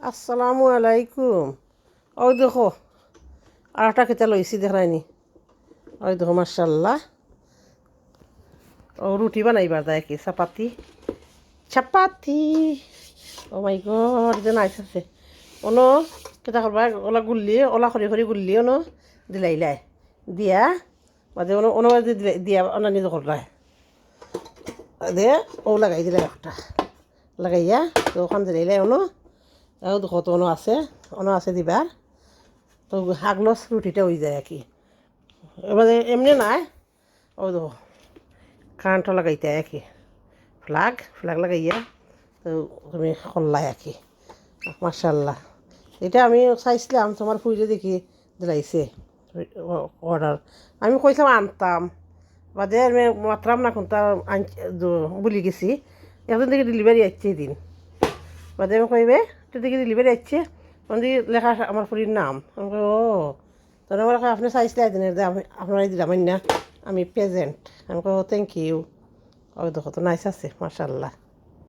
আসসালামু আলাইকুম। ওই দেখো আরেকটা খেতে লইছি দেখায়নি। ওই দেখো মার্শাল্লাহ। ও রুটি বানাইবার দেয় কি চাপাতি চাপাতি। ও মাই গড যে নাইস আছে। অনো কেটা করবা ওলা গুললি ওলা খরি খরি গুললি অনো দিলাইলাই দিয়া বাদে অনো অনো দিয়া অনা নিজে করলাই দে ও লাগাই দিলাই একটা লাগাইয়া তো ওখান দিলাইলাই অনো ও দেখো তো অনো আছে দিবার তো হাগলস রুটিটা হয়ে যায় আর কি। এবারে এমনি নাই ও দেখো কারেন্টও লাগাইতে আর কি ফ্লাগ ফ্লাগ লাগাইয়া তো তুমি করলাই আর কি মার্শাল্লাহ। এটা আমি চাইছিলাম তোমার ফুইলে দেখি দিলাইছে অর্ডার। আমি কইছিলাম আনতাম বাদে আমি মাত্রাম না কোনটা বলি গেছি এখন থেকে ডেলিভারি আসছে দিন বাদে আমি কইবে তো দেখি ডেলিভারি আসছে তখন দেখি লেখা আমার ফুরির নাম আমি কই ও তখন আমার আপনি চাইছিলে একদিনের যে আমি আপনার দিলাম না আমি প্রেজেন্ট আমি কই ও থ্যাংক ইউ। ওই দেখো তো নাইস আছে মার্শাল্লাহ।